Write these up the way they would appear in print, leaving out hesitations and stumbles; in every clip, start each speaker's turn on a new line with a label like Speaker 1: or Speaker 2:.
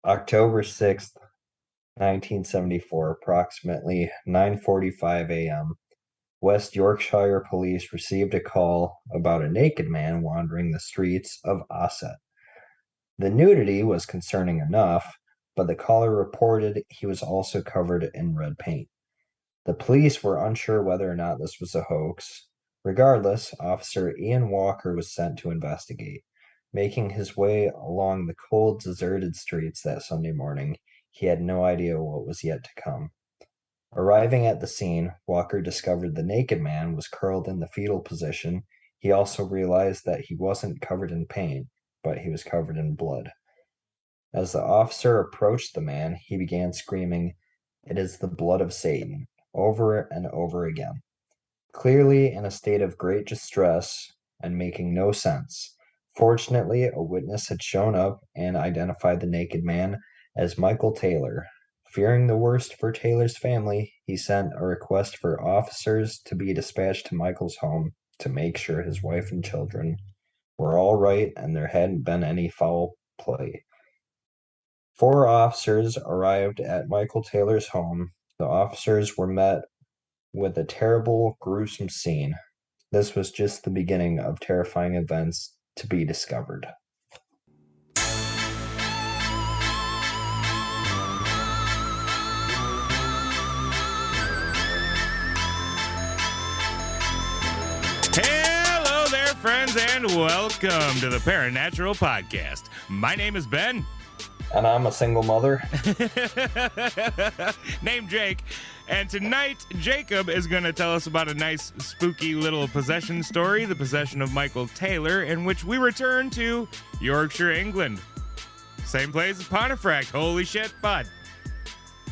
Speaker 1: October 6th, 1974, approximately 9:45 a.m., West Yorkshire police received a call about a naked man wandering the streets of Ossett. The nudity was concerning enough, but the caller reported he was also covered in red paint. The police were unsure whether or not this was a hoax. Regardless, Officer Ian Walker was sent to investigate. Making his way along the cold, deserted streets that Sunday morning, he had no idea what was yet to come. Arriving at the scene, Walker discovered the naked man was curled in the fetal position. He also realized that he wasn't covered in paint, but he was covered in blood. As the officer approached the man, he began screaming, "It is the blood of Satan," over and over again. Clearly in a state of great distress and making no sense. Fortunately, a witness had shown up and identified the naked man as Michael Taylor. Fearing the worst for Taylor's family, he sent a request for officers to be dispatched to Michael's home to make sure his wife and children were all right and there hadn't been any foul play. 4 officers arrived at Michael Taylor's home. The officers were met with a terrible, gruesome scene. This was just the beginning of terrifying events to be discovered.
Speaker 2: Hello there, friends, and welcome to the Paranatural Podcast. My name is Ben.
Speaker 1: And I'm a single mother.
Speaker 2: Named Jake. And tonight, Jacob is going to tell us about a nice, spooky little possession story, the possession of Michael Taylor, in which we return to Yorkshire, England. Same place as Pontefract. Holy shit, bud.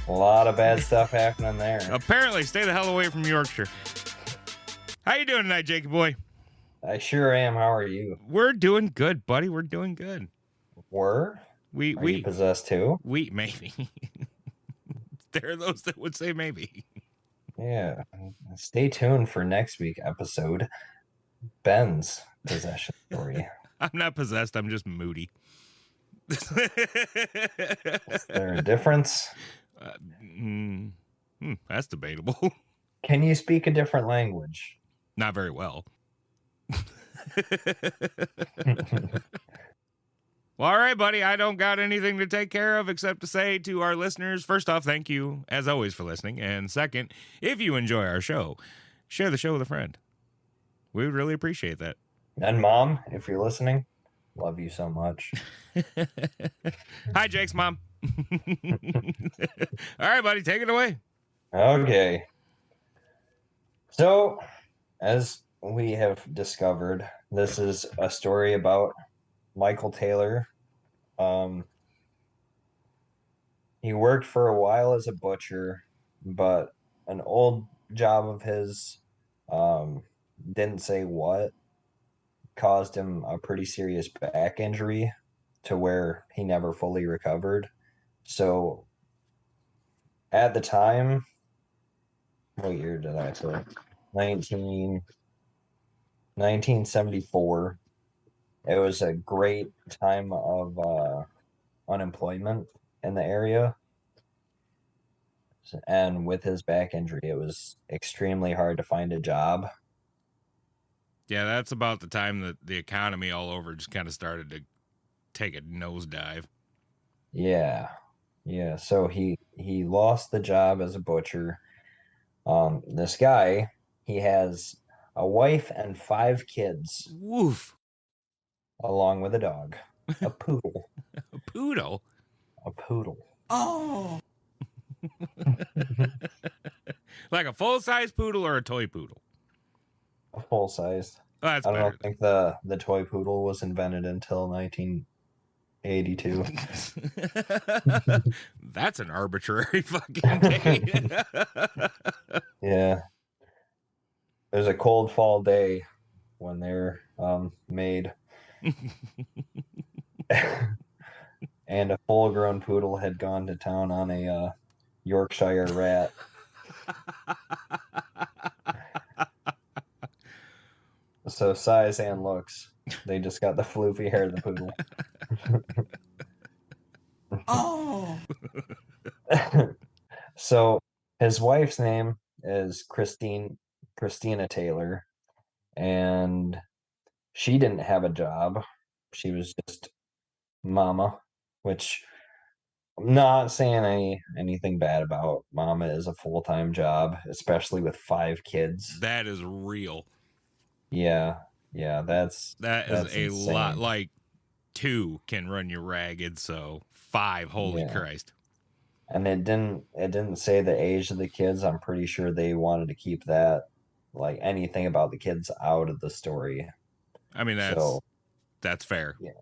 Speaker 1: A lot of bad stuff happening there.
Speaker 2: Apparently, stay the hell away from Yorkshire. How you doing tonight, Jacob boy?
Speaker 1: I sure am. How are you?
Speaker 2: We're doing good, buddy. We're doing good.
Speaker 1: Are you possessed too?
Speaker 2: Maybe. There are those that would say maybe.
Speaker 1: Yeah. Stay tuned for next week's episode. Ben's possession story.
Speaker 2: I'm not possessed. I'm just moody.
Speaker 1: Is there a difference?
Speaker 2: That's debatable.
Speaker 1: Can you speak a different language?
Speaker 2: Not very well. Well, all right, buddy. I don't got anything to take care of except to say to our listeners, first off, thank you, as always, for listening. And second, if you enjoy our show, share the show with a friend. We would really appreciate that.
Speaker 1: And Mom, if you're listening, love you so much.
Speaker 2: Hi, Jake's mom. All right, buddy, take it away.
Speaker 1: Okay. So, as we have discovered, this is a story about Michael Taylor. He worked for a while as a butcher, but an old job of his, didn't say what, caused him a pretty serious back injury to where he never fully recovered. So at the time, what year did I say? 1974. It was a great time of unemployment in the area. And with his back injury, it was extremely hard to find a job.
Speaker 2: Yeah, that's about the time that the economy all over just kind of started to take a nosedive.
Speaker 1: Yeah. So he lost the job as a butcher. This guy, he has a wife and 5 kids.
Speaker 2: Woof.
Speaker 1: Along with a dog. A poodle.
Speaker 2: A poodle?
Speaker 1: A poodle.
Speaker 2: Oh. Like a full-size poodle or a toy poodle?
Speaker 1: A full-size.
Speaker 2: Oh, that's
Speaker 1: I
Speaker 2: better.
Speaker 1: don't think the toy poodle was invented until 1982.
Speaker 2: That's an arbitrary fucking day.
Speaker 1: Yeah. It was a cold fall day when they're made. And a full-grown poodle had gone to town on a Yorkshire rat. So size and looks, they just got the floofy hair of the poodle.
Speaker 2: Oh.
Speaker 1: So his wife's name is Christina Taylor, and she didn't have a job. She was just mama, which I'm not saying anything bad about. Mama is a full-time job, especially with 5 kids.
Speaker 2: That is real.
Speaker 1: Yeah, yeah,
Speaker 2: That is
Speaker 1: that's
Speaker 2: a lot.
Speaker 1: insane.
Speaker 2: Like, two can run you ragged, so five, holy
Speaker 1: Yeah.
Speaker 2: Christ.
Speaker 1: And it didn't say the age of the kids. I'm pretty sure they wanted to keep that like anything about the kids out of the story.
Speaker 2: I mean,
Speaker 1: So,
Speaker 2: that's fair.
Speaker 1: yeah.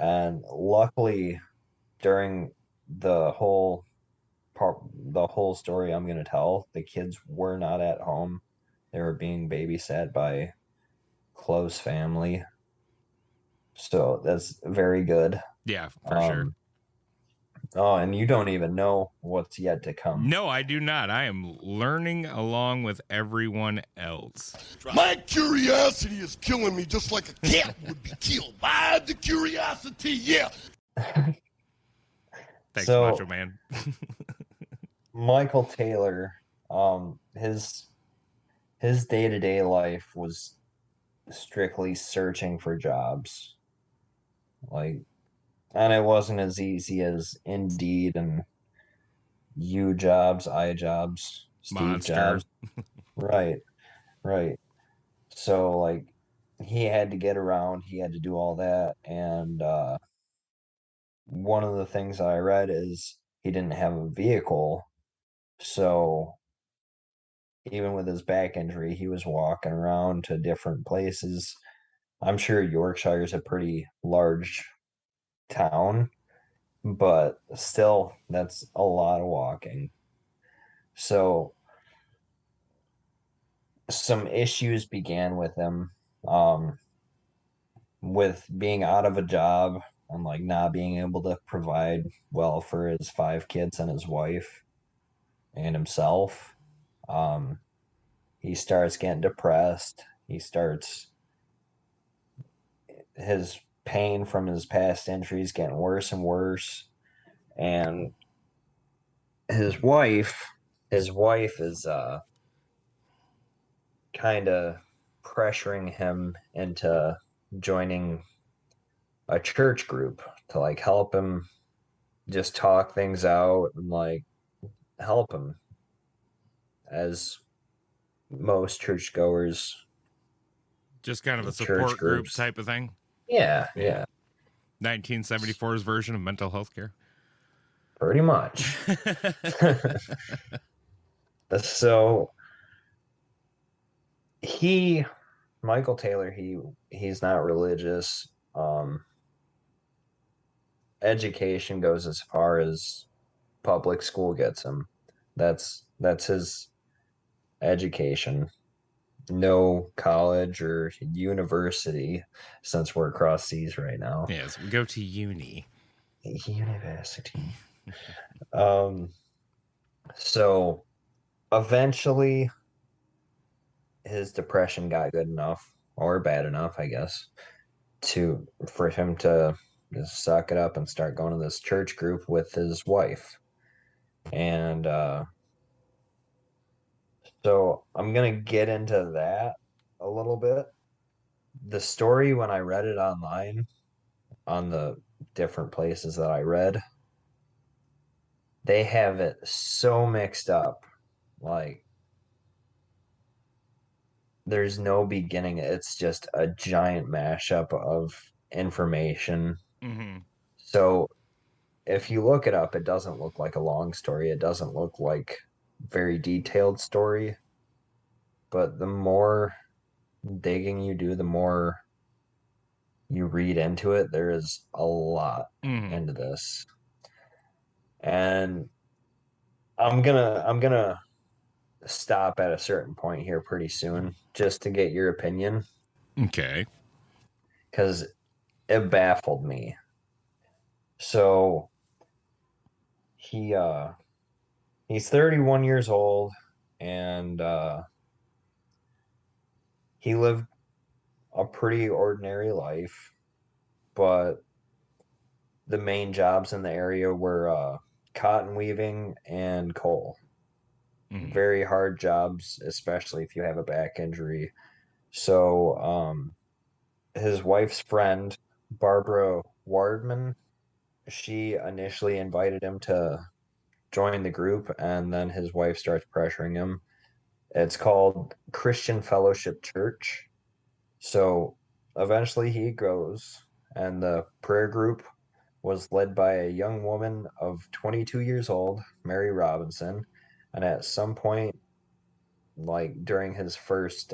Speaker 1: And luckily during the whole the whole story I'm going to tell, the kids were not at home. They were being babysat by close family. So that's very good.
Speaker 2: Yeah, for sure.
Speaker 1: Um, oh, and you don't even know what's yet to come.
Speaker 2: No, I do not. I am learning along with everyone else.
Speaker 3: My curiosity is killing me just like a cat would be killed by the curiosity. Yeah.
Speaker 2: Thanks,
Speaker 1: So
Speaker 2: Macho Man.
Speaker 1: Michael Taylor, his day-to-day life was strictly searching for jobs. Like, and it wasn't as easy as Indeed and you jobs, I jobs, Steve
Speaker 2: Monster.
Speaker 1: Jobs. Right, right. So like he had to get around, he had to do all that. And one of the things I read is he didn't have a vehicle. So even with his back injury, he was walking around to different places. I'm sure Yorkshire is a pretty large town, but still, that's a lot of walking. So some issues began with him, um, with being out of a job and like not being able to provide well for his 5 kids and his wife and himself. Um, he starts getting depressed. He starts his pain from his past injuries getting worse and worse. And his wife, his wife is kind of pressuring him into joining a church group to like help him just talk things out and like help him as most churchgoers
Speaker 2: Just kind of a
Speaker 1: and church
Speaker 2: support group
Speaker 1: groups.
Speaker 2: type of thing.
Speaker 1: Yeah,
Speaker 2: Yeah.
Speaker 1: yeah,
Speaker 2: 1974's version of mental health care.
Speaker 1: pretty much. So he Michael Taylor, he's not religious. Education goes as far as public school gets him. That's his education. No college or university, since we're across seas right now.
Speaker 2: Yes, we go to uni.
Speaker 1: University. So eventually his depression got good enough or bad enough, I guess, to for him to just suck it up and start going to this church group with his wife. And so I'm gonna get into that a little bit. The story, when I read it online on the different places that I read, they have it so mixed up. Like there's no beginning. It's just a giant mashup of information.
Speaker 2: Mm-hmm.
Speaker 1: So if you look it up, it doesn't look like a long story. It doesn't look like very detailed story. But the more digging you do, the more you read into it. There is a lot
Speaker 2: Mm-hmm.
Speaker 1: into this. And I'm gonna stop at a certain point here pretty soon just to get your opinion
Speaker 2: Okay.
Speaker 1: because it baffled me. So he he's 31 years old and he lived a pretty ordinary life, but the main jobs in the area were cotton weaving and coal. Very hard jobs, especially if you have a back injury. So, his wife's friend, Barbara Wardman, she initially invited him to join the group, and then his wife starts pressuring him. It's called Christian Fellowship Church. So eventually he goes, and the prayer group was led by a young woman of 22 years old, Mary Robinson. And at some point, like during his first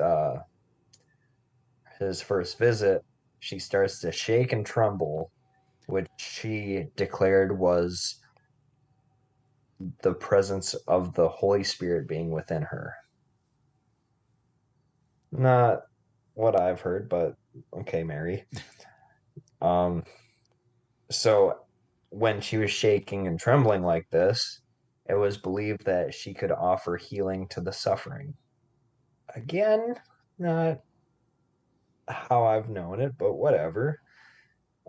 Speaker 1: visit, she starts to shake and tremble, which she declared was the presence of the Holy Spirit being within her. Not what I've heard, but okay, Mary. So when she was shaking and trembling like this, it was believed that she could offer healing to the suffering. Again, not how I've known it, but whatever.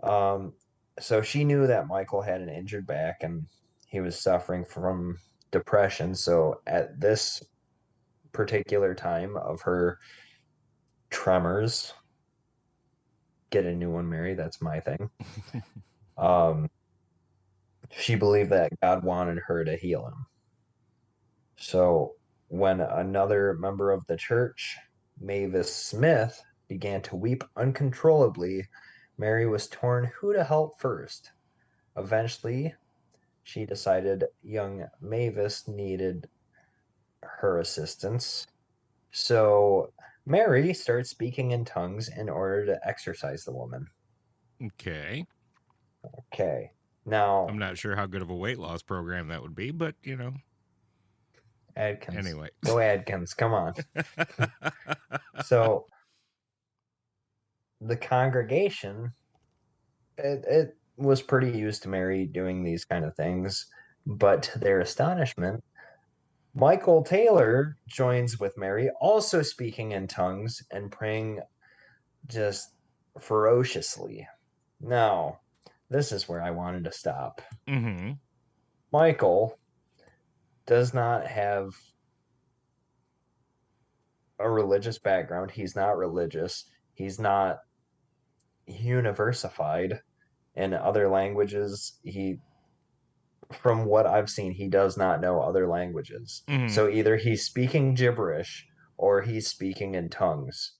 Speaker 1: Um, so she knew that Michael had an injured back and he was suffering from depression. So at this particular time of her tremors, get a new one, Mary. That's my thing. She believed that God wanted her to heal him. So when another member of the church, Mavis Smith, began to weep uncontrollably, Mary was torn who to help first. Eventually, she decided young Mavis needed her assistance. So Mary started speaking in tongues in order to exorcise the woman.
Speaker 2: Okay.
Speaker 1: Okay. Now,
Speaker 2: I'm not sure how good of a weight loss program that would be, but you know.
Speaker 1: Adkins.
Speaker 2: Anyway.
Speaker 1: Go Adkins, come on. So the congregation, it was pretty used to Mary doing these kind of things, but to their astonishment, Michael Taylor joins with Mary, also speaking in tongues and praying just ferociously. Now, this is where I wanted to stop.
Speaker 2: Mm-hmm.
Speaker 1: Michael does not have a religious background. He's not religious. He's not universified in other languages. From what I've seen, he does not know other languages.
Speaker 2: Mm-hmm.
Speaker 1: So either he's speaking gibberish or he's speaking in tongues.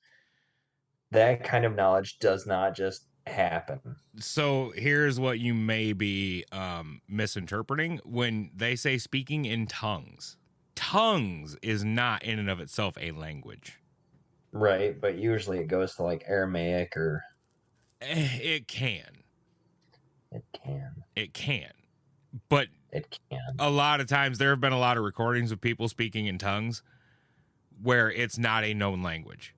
Speaker 1: That kind of knowledge does not just happen.
Speaker 2: So here's what you may be misinterpreting when they say speaking in tongues. Tongues is not in and of itself a language.
Speaker 1: Right, but usually it goes to like Aramaic or...
Speaker 2: It can.
Speaker 1: It can.
Speaker 2: It can. But
Speaker 1: it can.
Speaker 2: A lot of times there have been a lot of recordings of people speaking in tongues where it's not a known language.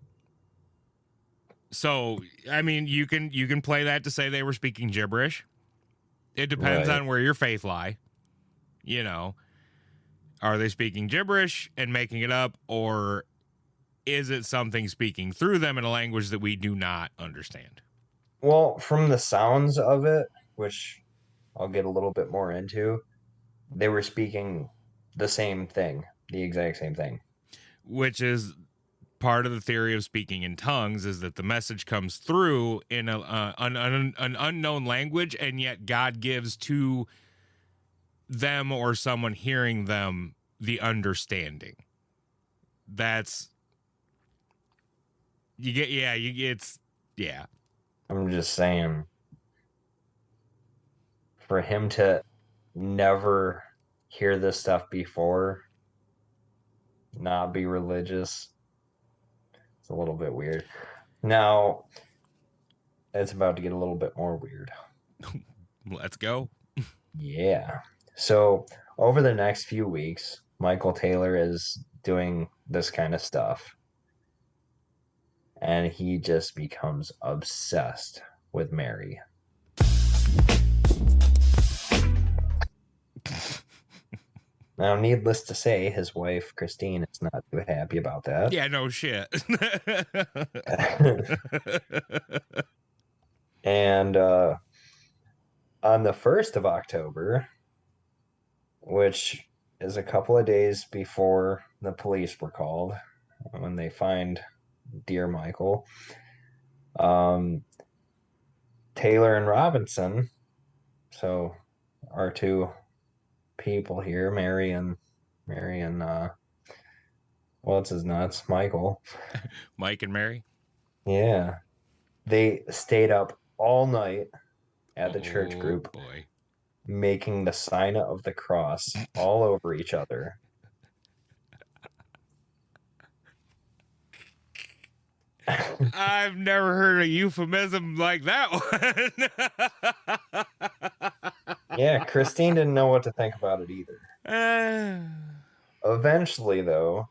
Speaker 2: So, I mean, you can play that to say they were speaking gibberish. It depends on where your faith lie. You know, are they speaking gibberish and making it up, or is it something speaking through them in a language that we do not understand?
Speaker 1: Well, from the sounds of it, which I'll get a little bit more into, they were speaking the same thing, the exact same thing.
Speaker 2: Which is part of the theory of speaking in tongues, is that the message comes through in an unknown language, and yet God gives to them or someone hearing them the understanding. That's it's.
Speaker 1: I'm just saying, for him to never hear this stuff before, not be religious, it's a little bit weird. Now, it's about to get a little bit more weird.
Speaker 2: Let's go.
Speaker 1: Yeah. So, over the next few weeks, Michael Taylor is doing this kind of stuff. And he just becomes obsessed with Mary. Now, needless to say, his wife, Christine, is not too happy about that.
Speaker 2: Yeah, no shit.
Speaker 1: And on the 1st of October, which is a couple of days before the police were called when they find dear Michael. Um, Taylor and Robinson, so our two people here, Mary and what's his nuts, Michael.
Speaker 2: Mike and Mary.
Speaker 1: Yeah, they stayed up all night at the church
Speaker 2: Oh
Speaker 1: group,
Speaker 2: boy.
Speaker 1: making the sign of the cross all over each other.
Speaker 2: I've never heard a euphemism like that
Speaker 1: Yeah, Christine didn't know what to think about it either.
Speaker 2: one.
Speaker 1: Eventually, though,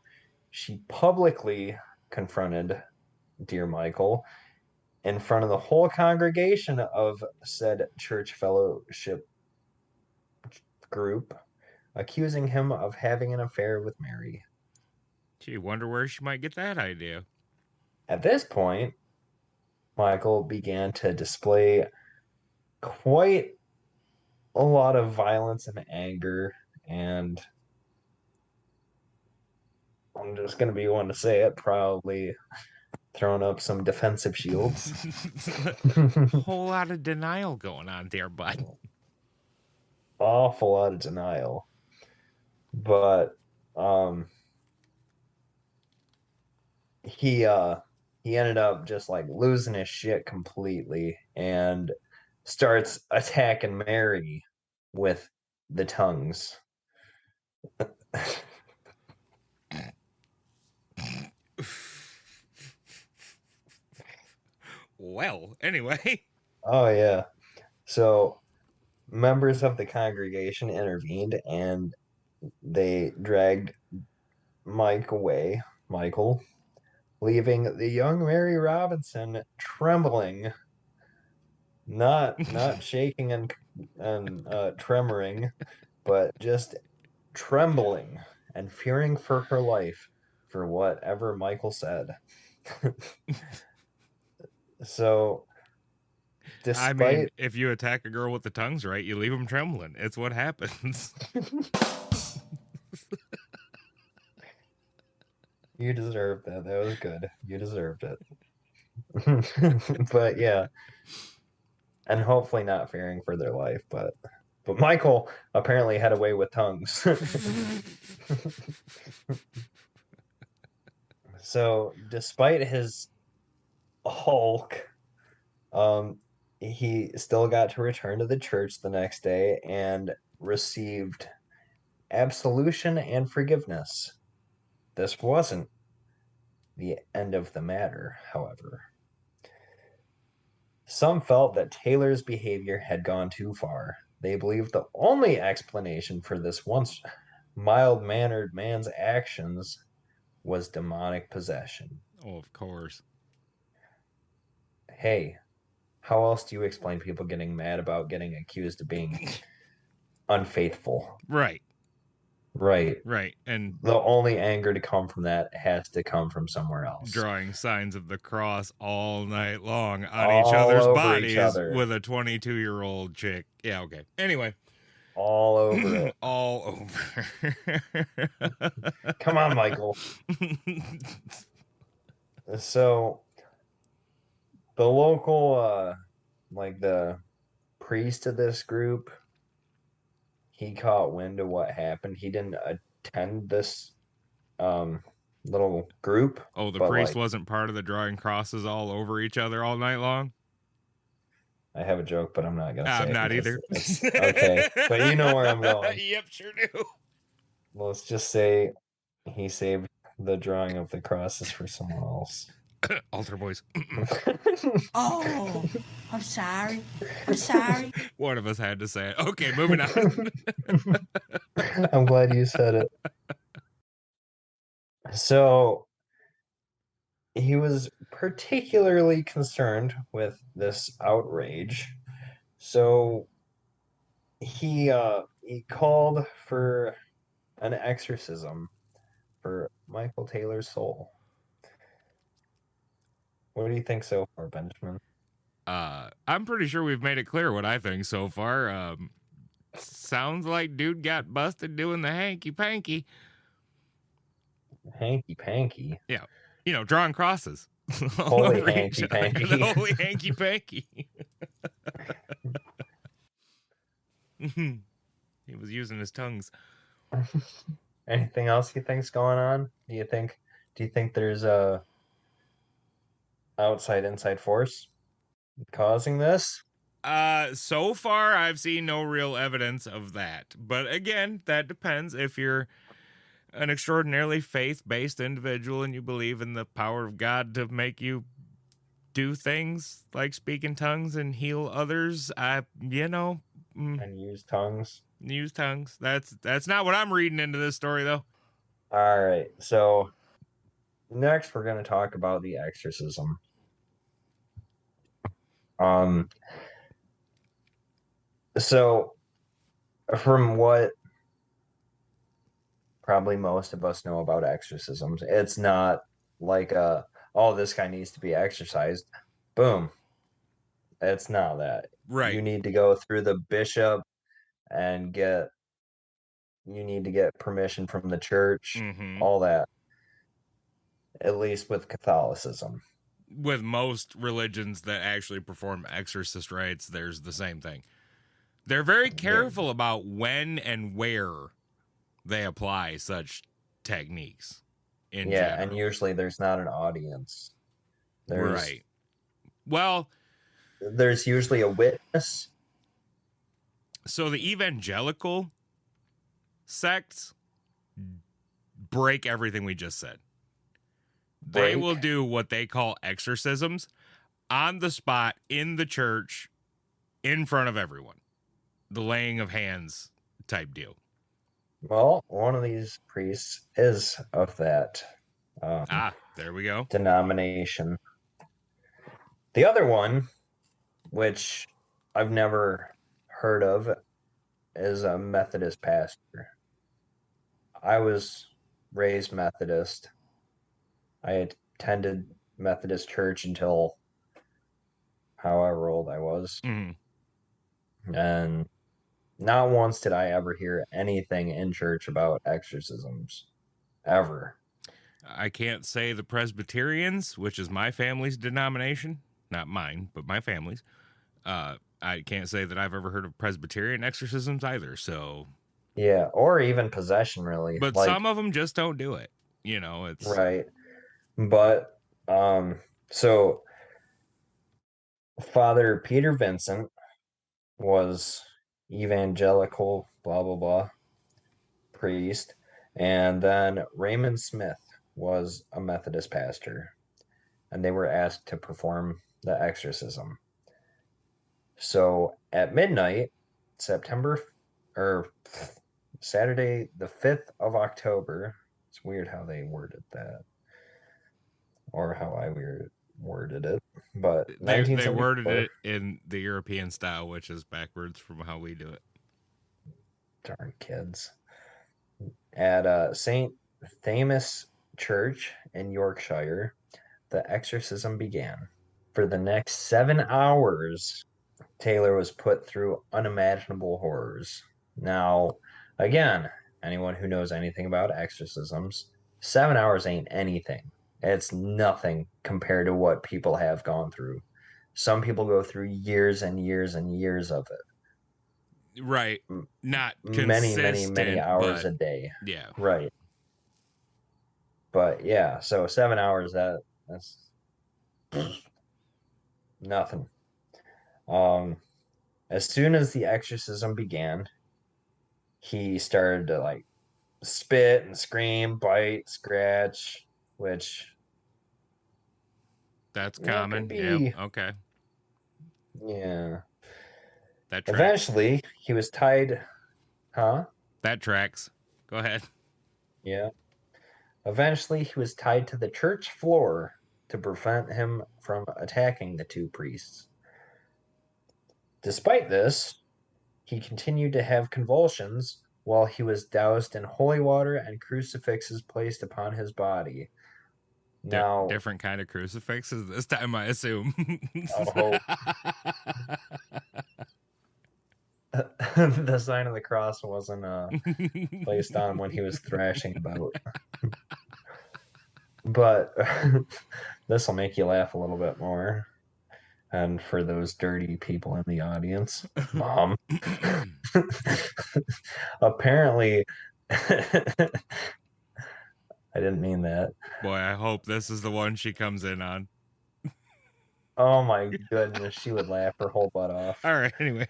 Speaker 1: she publicly confronted dear Michael in front of the whole congregation of said church fellowship group, accusing him of having an affair with Mary.
Speaker 2: Gee, wonder where she might get that idea.
Speaker 1: At this point, Michael began to display quite a lot of violence and anger, and I'm just going to be one to say it, probably throwing up some defensive shields.
Speaker 2: Whole lot of denial going on there, bud.
Speaker 1: Awful lot of denial. But he he ended up just like losing his shit completely and starts attacking Mary with the tongues.
Speaker 2: Well, anyway.
Speaker 1: Oh yeah. So members of the congregation intervened and they dragged Michael, leaving the young Mary Robinson trembling, not shaking and tremoring, but just trembling and fearing for her life for whatever Michael said. So,
Speaker 2: I mean,
Speaker 1: despite
Speaker 2: if you attack a girl with the tongues right, you leave them trembling. It's what happens.
Speaker 1: you deserved that. That was good. You deserved it. But yeah, and hopefully not fearing for their life, but Michael apparently had a way with tongues. So, despite his Hulk, he still got to return to the church the next day and received absolution and forgiveness. This wasn't the end of the matter, however. Some felt that Taylor's behavior had gone too far. They believed the only explanation for this once mild-mannered man's actions was demonic possession.
Speaker 2: Oh, of course.
Speaker 1: Hey, how else do you explain people getting mad about getting accused of being unfaithful?
Speaker 2: Right.
Speaker 1: Right.
Speaker 2: Right. And
Speaker 1: The only anger to come from that has to come from somewhere else.
Speaker 2: drawing signs of the cross all night long on each
Speaker 1: All
Speaker 2: other's
Speaker 1: over
Speaker 2: bodies
Speaker 1: each other.
Speaker 2: with a 22-year-old chick. Yeah, okay. Anyway.
Speaker 1: All over it.
Speaker 2: All over.
Speaker 1: Come on, Michael. So, the local, like the priest of this group, he caught wind of what happened. He didn't attend this little group.
Speaker 2: Oh, the
Speaker 1: but
Speaker 2: priest
Speaker 1: like,
Speaker 2: wasn't part of the drawing crosses all over each other all night long?
Speaker 1: I have a joke, but I'm not gonna say
Speaker 2: I'm
Speaker 1: it
Speaker 2: not
Speaker 1: because
Speaker 2: either.
Speaker 1: okay, but you know where I'm going.
Speaker 2: Yep, sure do.
Speaker 1: Let's just say he saved the drawing of the crosses for someone else.
Speaker 2: Altar boys.
Speaker 4: Oh, I'm sorry. I'm sorry.
Speaker 2: One of us had to say it. Okay, moving on.
Speaker 1: I'm glad you said it. So he was particularly concerned with this outrage. So he called for an exorcism for Michael Taylor's soul. What do you think so far, Benjamin?
Speaker 2: I'm pretty sure we've made it clear what I think so far. Sounds like dude got busted doing the hanky panky.
Speaker 1: Hanky panky.
Speaker 2: Yeah. Drawing crosses. all
Speaker 1: Holy
Speaker 2: over each
Speaker 1: hanky
Speaker 2: other. The
Speaker 1: panky.
Speaker 2: holy hanky panky. He was using his tongues.
Speaker 1: Anything else you think's going on? Do you think there's a outside inside force causing this?
Speaker 2: So far I've seen no real evidence of that. But again, that depends. If you're an extraordinarily faith-based individual and you believe in the power of God to make you do things like speak in tongues and heal others,
Speaker 1: And use tongues.
Speaker 2: use tongues. That's not what I'm reading into this story though.
Speaker 1: All right. So next we're going to talk about the exorcism. So from what probably most of us know about exorcisms, it's not like oh, this guy needs to be exorcised. Boom. It's not that.
Speaker 2: Right.
Speaker 1: You need to go through the bishop and you need to get permission from the church, all that. At least with Catholicism.
Speaker 2: With most religions that actually perform exorcist rites, there's the same thing. They're very careful about when and where they apply such techniques in general.
Speaker 1: And usually there's not an audience.
Speaker 2: Right. Well,
Speaker 1: there's usually a witness.
Speaker 2: So the evangelical sects break everything we just said. They will do what they call exorcisms on the spot in the church in front of everyone. The laying of hands type deal.
Speaker 1: Well, one of these priests is of that
Speaker 2: there we go.
Speaker 1: denomination. The other one, which I've never heard of, is a Methodist pastor. I was raised Methodist. I attended Methodist church until however old I was. And not once did I ever hear anything in church about exorcisms. Ever.
Speaker 2: I can't say the Presbyterians, which is my family's denomination, not mine, but my family's. I can't say that I've ever heard of Presbyterian exorcisms either, so...
Speaker 1: Yeah, or even possession, really.
Speaker 2: But some of them just don't do it. It's...
Speaker 1: Right. But, so, Father Peter Vincent was evangelical, blah, blah, blah, priest. And then Raymond Smith was a Methodist pastor. And they were asked to perform the exorcism. So at midnight, Saturday, the 5th of October, it's weird how they worded that, or how I worded it, but
Speaker 2: they worded it in the European style, which is backwards from how we do it.
Speaker 1: Darn kids. At St. Thamas Church in Yorkshire, the exorcism began. For the next 7 hours, Taylor was put through unimaginable horrors. Now, again, anyone who knows anything about exorcisms, 7 hours ain't anything. It's nothing compared to what people have gone through. Some people go through years and years and years of it.
Speaker 2: Right. Not
Speaker 1: many hours a day.
Speaker 2: Yeah.
Speaker 1: Right. But yeah, so 7 hours, that's nothing. As soon as the exorcism began, he started to spit and scream, bite, scratch, which
Speaker 2: that's common. Yep. Okay.
Speaker 1: Yeah.
Speaker 2: That tracks.
Speaker 1: Eventually, he was tied. Huh?
Speaker 2: That tracks. Go ahead.
Speaker 1: Yeah. Eventually, he was tied to the church floor to prevent him from attacking the two priests. Despite this, he continued to have convulsions while he was doused in holy water and crucifixes placed upon his body. Now,
Speaker 2: different kind of crucifixes this time, I assume.
Speaker 1: I hope. the sign of the cross wasn't placed on when he was thrashing about. But this will make you laugh a little bit more. And for those dirty people in the audience, Mom. Apparently, I didn't mean that.
Speaker 2: Boy, I hope this is the one she comes in on.
Speaker 1: Oh my goodness, she would laugh her whole butt off.
Speaker 2: All right, anyway.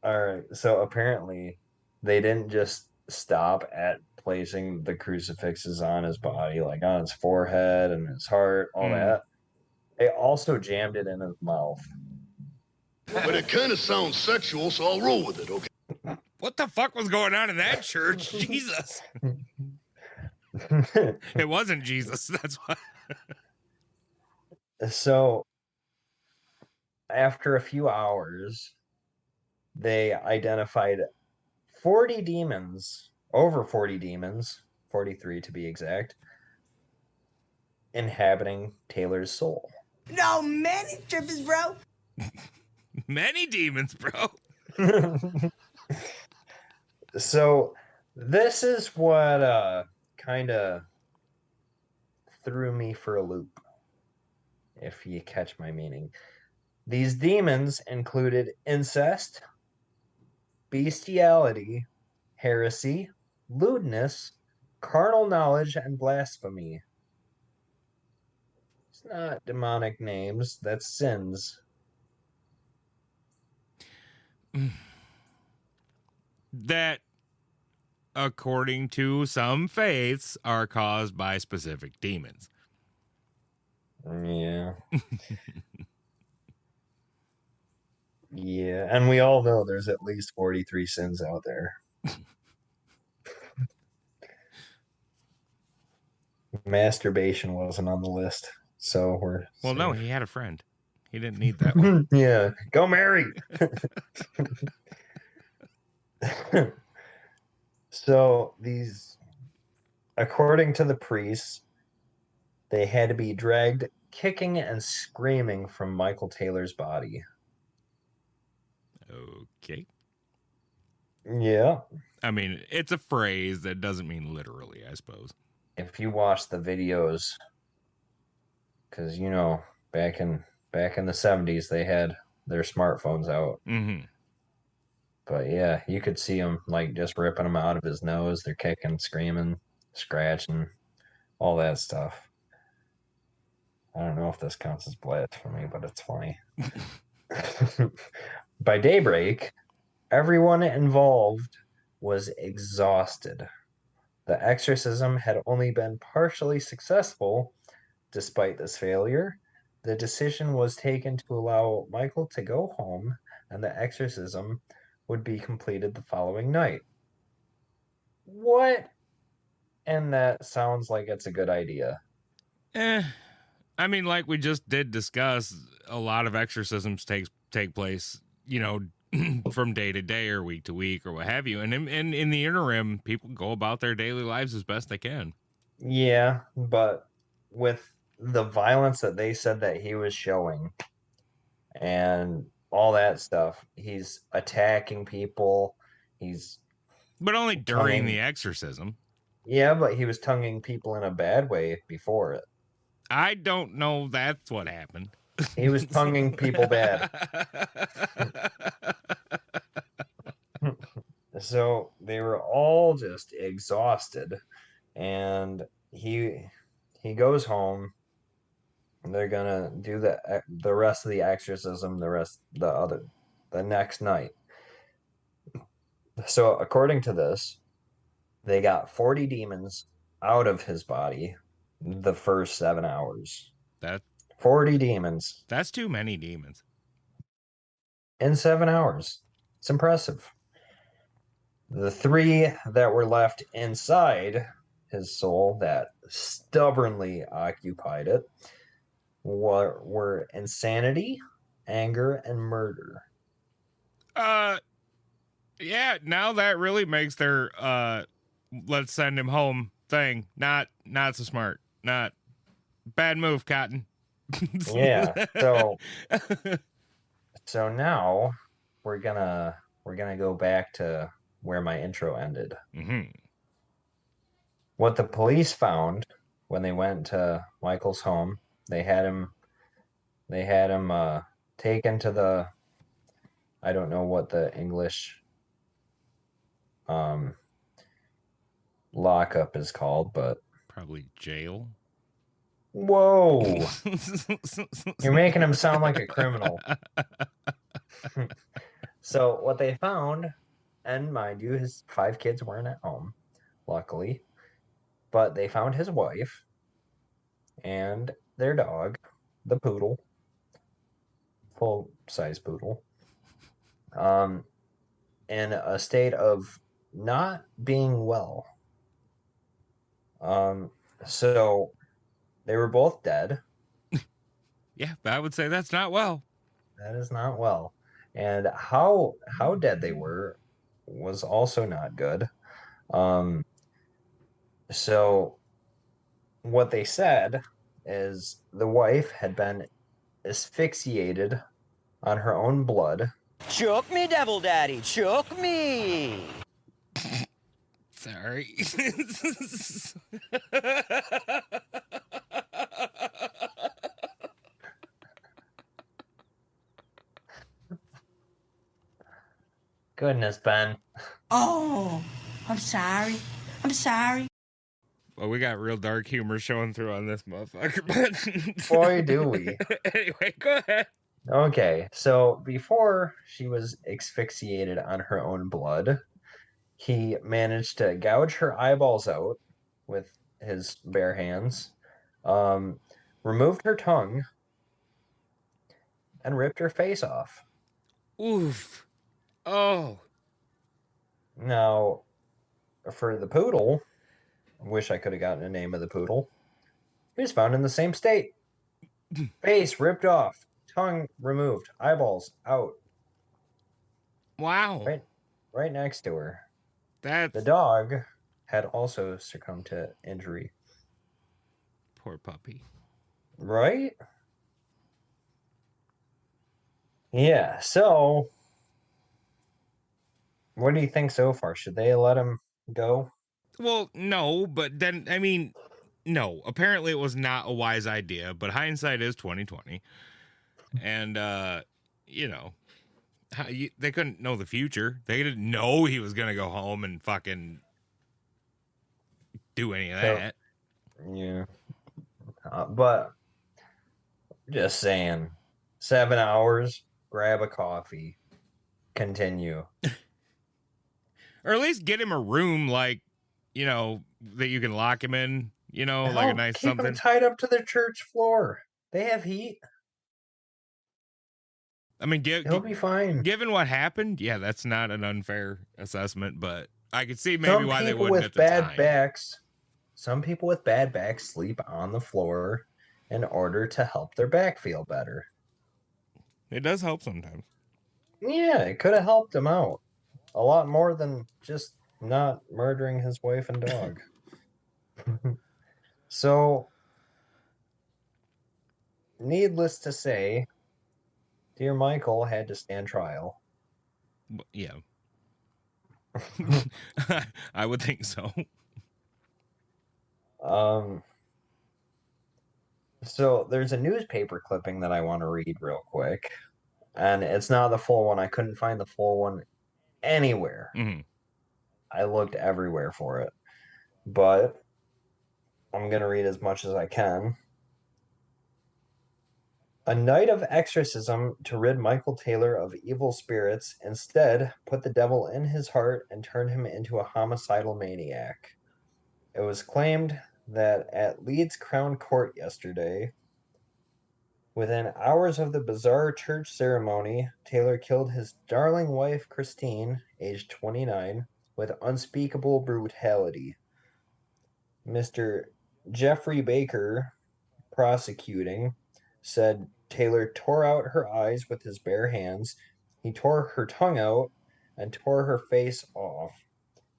Speaker 1: All right, so apparently they didn't just stop at placing the crucifixes on his body, like on his forehead and his heart, all that. They also jammed it in his mouth.
Speaker 3: But it kind of sounds sexual, so I'll roll with it, okay?
Speaker 2: What the fuck was going on in that church? Jesus. It wasn't Jesus, that's why.
Speaker 1: So after a few hours, they identified 40 demons, over 40 demons, 43 to be exact, inhabiting Taylor's soul.
Speaker 4: No, many trippers, bro.
Speaker 2: Many demons, bro.
Speaker 1: So this is what kind of threw me for a loop, if you catch my meaning. These demons included incest, bestiality, heresy, lewdness, carnal knowledge, and blasphemy. It's not demonic names, that's sins.
Speaker 2: That, according to some faiths, are caused by specific demons.
Speaker 1: Yeah. Yeah, and we all know there's at least 43 sins out there. Masturbation wasn't on the list, so we're...
Speaker 2: Well, no, he had a friend. He didn't need that one.
Speaker 1: Yeah, go Mary! So these, according to the priests, they had to be dragged kicking and screaming from Michael Taylor's body.
Speaker 2: Okay.
Speaker 1: Yeah.
Speaker 2: I mean, it's a phrase that doesn't mean literally, I suppose.
Speaker 1: If you watch the videos, because you know, back in the 70s, they had their smartphones out.
Speaker 2: Mm-hmm.
Speaker 1: But yeah, you could see him like just ripping them out of his nose. They're kicking, screaming, scratching, all that stuff. I don't know if this counts as blasphemy, but it's funny. By daybreak, everyone involved was exhausted. The exorcism had only been partially successful. Despite this failure, the decision was taken to allow Michael to go home, and the exorcism would be completed the following night. What? And that sounds like it's a good idea.
Speaker 2: I mean, like we just did discuss, a lot of exorcisms take place, you know, from day to day or week to week or what have you. And in the interim, people go about their daily lives as best they can.
Speaker 1: Yeah, but with the violence that they said that he was showing and all that stuff, he's attacking people.
Speaker 2: But only during the exorcism.
Speaker 1: Yeah, but he was tonguing people in a bad way before it.
Speaker 2: I don't know that's what happened.
Speaker 1: He was tonguing people bad. So they were all just exhausted, and he goes home. They're gonna do the rest of the exorcism the next night. So according to this, they got 40 demons out of his body the first 7 hours.
Speaker 2: That
Speaker 1: 40 demons.
Speaker 2: That's too many demons.
Speaker 1: In 7 hours. It's impressive. The 3 that were left inside his soul that stubbornly occupied it were insanity, anger, and murder.
Speaker 2: Yeah, now that really makes their let's send him home thing not so smart. Not bad move, Cotton.
Speaker 1: Yeah. So now we're gonna go back to where my intro ended.
Speaker 2: Mm-hmm.
Speaker 1: What the police found when they went to Michael's home, they had him taken to the, I don't know what the English um lockup is called, but
Speaker 2: Probably jail.
Speaker 1: whoa, you're making him sound like a criminal. So what they found, and mind you, his 5 kids weren't at home, luckily, but they found his wife and their dog, the poodle, full size poodle, um, in a state of not being well. Um, so they were both dead.
Speaker 2: Yeah, I would say that's not well.
Speaker 1: That is not well. And how dead they were was also not good. Um, so what they said is the wife had been asphyxiated on her own blood.
Speaker 5: Choke me, devil daddy, choke me.
Speaker 2: Sorry.
Speaker 1: Goodness, Ben.
Speaker 4: Oh, I'm sorry. I'm sorry.
Speaker 2: Well, we got real dark humor showing through on this motherfucker, but
Speaker 1: Boy, do we.
Speaker 2: anyway, go ahead.
Speaker 1: Okay, so before she was asphyxiated on her own blood, he managed to gouge her eyeballs out with his bare hands, um, removed her tongue, and ripped her face off.
Speaker 2: Oof. Oh.
Speaker 1: Now, for the poodle, I wish I could have gotten a name of the poodle. He was found in the same state. Face ripped off, tongue removed, eyeballs out,
Speaker 2: Wow.
Speaker 1: right next to her.
Speaker 2: That's
Speaker 1: The dog had also succumbed to injury.
Speaker 2: poor puppy.
Speaker 1: Right? Yeah, so what do you think so far? Should they let him go?
Speaker 2: Well, no, but then I mean, no. Apparently, it was not a wise idea. But hindsight is 2020, and you know, they couldn't know the future. They didn't know he was gonna go home and fucking do any of
Speaker 1: So,
Speaker 2: that.
Speaker 1: yeah. But just saying, 7 hours, grab a coffee, continue.
Speaker 2: Or at least get him a room like, you know, that you can lock him in. You know, like a
Speaker 1: Hell,
Speaker 2: nice
Speaker 1: keep him
Speaker 2: something.
Speaker 1: tied up to the church floor. They have heat.
Speaker 2: I mean,
Speaker 1: He'll be fine.
Speaker 2: given what happened, yeah, that's not an unfair assessment, but I could see maybe
Speaker 1: Some
Speaker 2: why they
Speaker 1: people
Speaker 2: wouldn't at
Speaker 1: with
Speaker 2: the
Speaker 1: bad
Speaker 2: time.
Speaker 1: backs, some people with bad backs sleep on the floor in order to help their back feel better.
Speaker 2: It does help sometimes.
Speaker 1: Yeah, it could have helped him out a lot more than just not murdering his wife and dog. So, needless to say, dear Michael had to stand trial.
Speaker 2: Yeah. I would think so.
Speaker 1: Um, so there's a newspaper clipping that I want to read real quick, and it's not the full one. I couldn't find the full one anywhere.
Speaker 2: Mm-hmm.
Speaker 1: I looked everywhere for it, but I'm gonna read as much as I can. A night of exorcism to rid Michael Taylor of evil spirits instead put the devil in his heart and turned him into a homicidal maniac. It was claimed that at Leeds Crown Court yesterday, within hours of the bizarre church ceremony, Taylor killed his darling wife Christine, aged 29, with unspeakable brutality. Mr. Jeffrey Baker, prosecuting, said Taylor tore out her eyes with his bare hands. He tore her tongue out and tore her face off,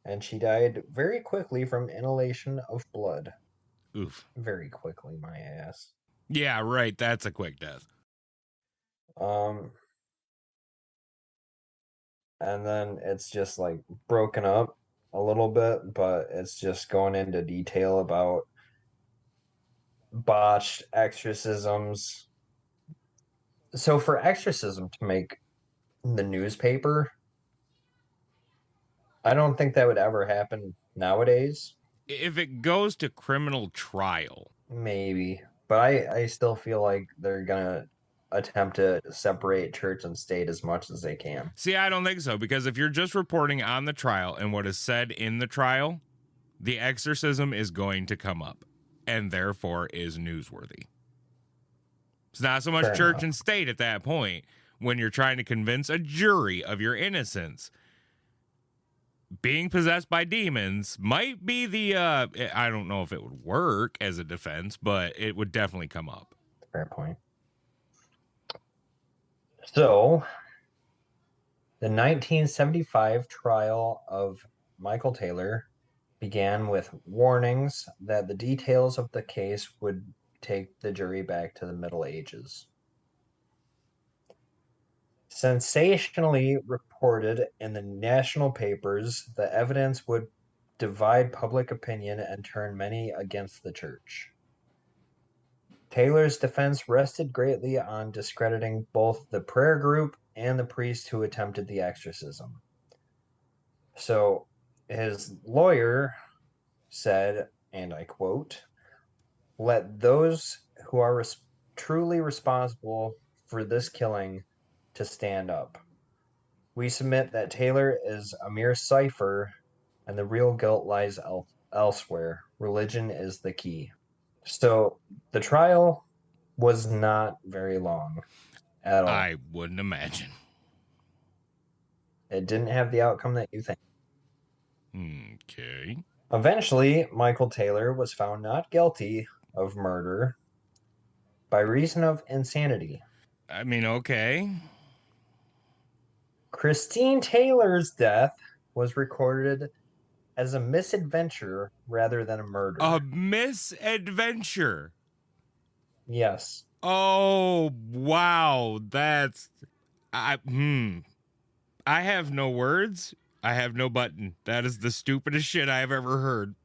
Speaker 1: and she died very quickly from inhalation of blood.
Speaker 2: Oof.
Speaker 1: Very quickly, my ass.
Speaker 2: Yeah, right. That's a quick death.
Speaker 1: Um, and then it's just like broken up a little bit, but it's just going into detail about botched exorcisms. So for exorcism to make the newspaper, I don't think that would ever happen nowadays.
Speaker 2: If it goes to criminal trial,
Speaker 1: Maybe. But I still feel like they're gonna attempt to separate church and state as much as they can.
Speaker 2: see, I don't think so, because if you're just reporting on the trial and what is said in the trial, the exorcism is going to come up and therefore is newsworthy. It's not so much
Speaker 1: Fair
Speaker 2: church
Speaker 1: enough.
Speaker 2: and state at that point when you're trying to convince a jury of your innocence. Being possessed by demons might be the, I don't know if it would work as a defense, but it would definitely come up.
Speaker 1: Fair point. So, the 1975 trial of Michael Taylor began with warnings that the details of the case would take the jury back to the Middle Ages. Sensationally reported in the national papers, the evidence would divide public opinion and turn many against the church. Taylor's defense rested greatly on discrediting both the prayer group and the priest who attempted the exorcism. So his lawyer said, and I quote, "Let those who are truly responsible for this killing to stand up. We submit that Taylor is a mere cipher and the real guilt lies elsewhere. Religion is the key." So the trial was not very long at all.
Speaker 2: I wouldn't imagine.
Speaker 1: It didn't have the outcome that you think.
Speaker 2: Okay.
Speaker 1: Eventually, Michael Taylor was found not guilty of murder by reason of insanity.
Speaker 2: I mean, okay.
Speaker 1: Christine Taylor's death was recorded as a misadventure rather than a murder.
Speaker 2: A misadventure.
Speaker 1: Yes.
Speaker 2: Oh, wow. That's I have no words. I have no button. That is the stupidest shit I have ever heard.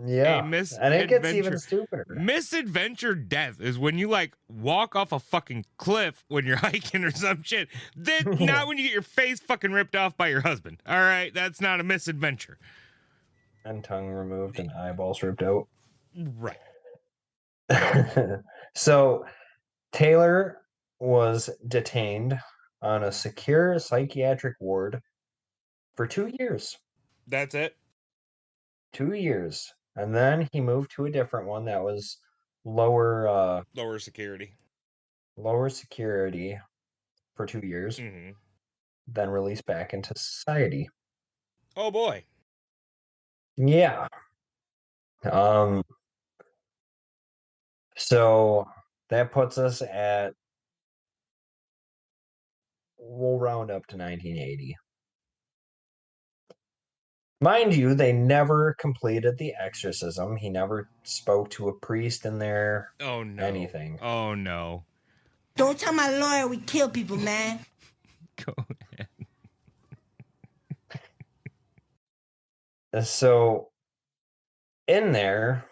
Speaker 1: Yeah. And it gets even stupider.
Speaker 2: Misadventure death is when you like walk off a fucking cliff when you're hiking or some shit. That not when you get your face fucking ripped off by your husband. All right, that's not a misadventure.
Speaker 1: And tongue removed and eyeballs ripped out.
Speaker 2: Right.
Speaker 1: So Taylor was detained on a secure psychiatric ward for 2 years.
Speaker 2: That's it.
Speaker 1: 2 years. And then he moved to a different one that was lower
Speaker 2: security.
Speaker 1: Lower security for 2 years.
Speaker 2: Mm-hmm.
Speaker 1: Then released back into society.
Speaker 2: Oh boy.
Speaker 1: Yeah. So that puts us at, we'll round up to 1980. Mind you, they never completed the exorcism. He never spoke to a priest in there.
Speaker 2: Oh no.
Speaker 1: Anything.
Speaker 2: Oh no.
Speaker 4: Don't tell my lawyer we kill people, man.
Speaker 2: Go ahead.
Speaker 1: So in there,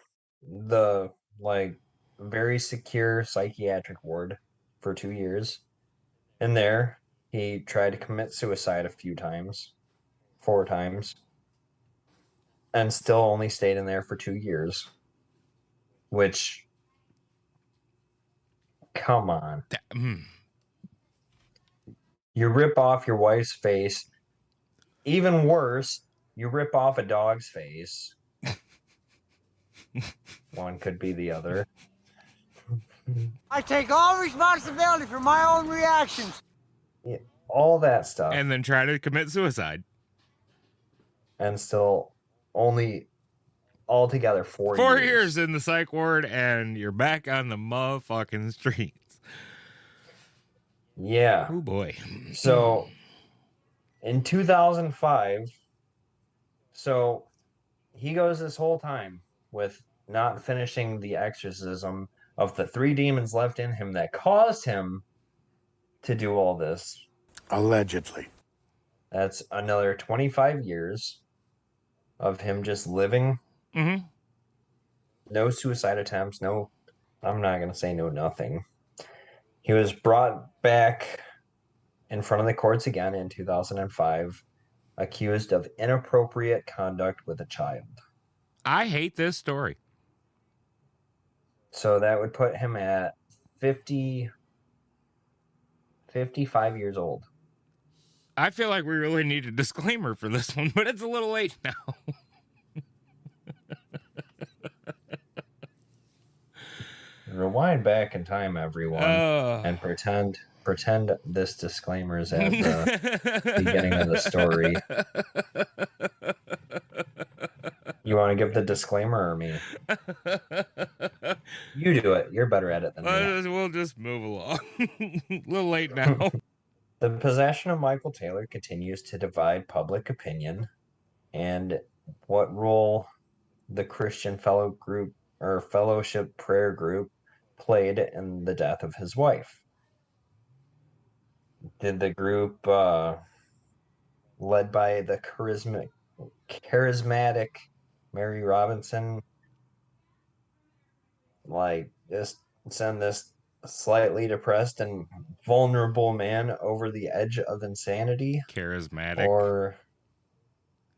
Speaker 1: the very secure psychiatric ward for 2 years. In there, he tried to commit suicide a few times, 4 times, and still only stayed in there for 2 years. Which, come on. You rip off your wife's face. Even worse, you rip off a dog's face. One could be the other.
Speaker 6: I take all responsibility for my own reactions.
Speaker 1: Yeah, all that stuff.
Speaker 2: And then try to commit suicide.
Speaker 1: And still only altogether 4 years.
Speaker 2: 4 years in the psych ward and you're back on the motherfucking streets.
Speaker 1: Yeah.
Speaker 2: Oh boy.
Speaker 1: So in 2005, so he goes this whole time with not finishing the exorcism of the 3 demons left in him that caused him to do all this.
Speaker 3: Allegedly.
Speaker 1: That's another 25 years of him just living.
Speaker 2: Mm-hmm.
Speaker 1: No suicide attempts. No, I'm not going to say no nothing. He was brought back in front of the courts again in 2005, accused of inappropriate conduct with a child.
Speaker 2: I hate this story.
Speaker 1: So that would put him at 55 years old.
Speaker 2: I feel like we really need a disclaimer for this one, but it's a little late now.
Speaker 1: Rewind back in time, everyone, and pretend this disclaimer is at the beginning of the story. You want to give the disclaimer or me? You do it. You're better at it than me.
Speaker 2: We'll just move along. A little late now.
Speaker 1: The possession of Michael Taylor continues to divide public opinion, and what role the Christian fellowship prayer group played in the death of his wife. Did the group led by the charismatic Mary Robinson just send this slightly depressed and vulnerable man over the edge of insanity?
Speaker 2: Charismatic.
Speaker 1: Or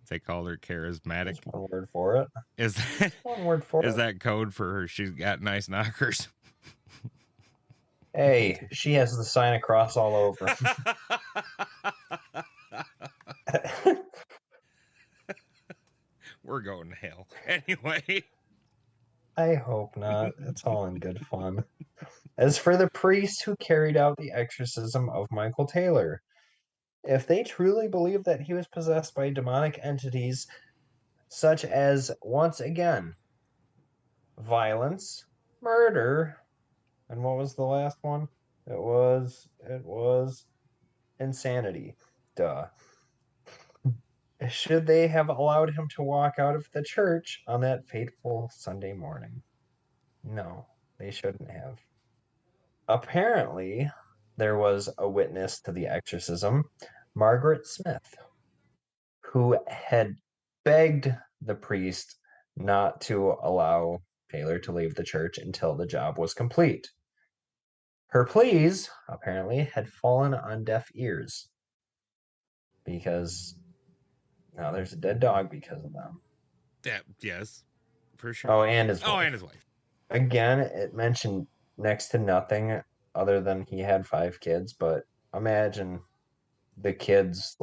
Speaker 2: they call her charismatic.
Speaker 1: There's one word for it.
Speaker 2: Is that
Speaker 1: one word for
Speaker 2: is
Speaker 1: it.
Speaker 2: that code for her? She's got nice knockers.
Speaker 1: Hey, she has the sign across all over.
Speaker 2: We're going to hell. Anyway.
Speaker 1: I hope not. It's all in good fun. As for the priests who carried out the exorcism of Michael Taylor, if they truly believed that he was possessed by demonic entities such as, once again, violence, murder, and what was the last one? It was insanity. Duh. Should they have allowed him to walk out of the church on that fateful Sunday morning? No, they shouldn't have. Apparently, there was a witness to the exorcism, Margaret Smith, who had begged the priest not to allow Taylor to leave the church until the job was complete. Her pleas, apparently, had fallen on deaf ears because now there's a dead dog because of them.
Speaker 2: Yes, for sure.
Speaker 1: Oh, and his wife.
Speaker 2: And his wife.
Speaker 1: Again, it mentioned next to nothing other than he had 5 kids, but imagine the kids,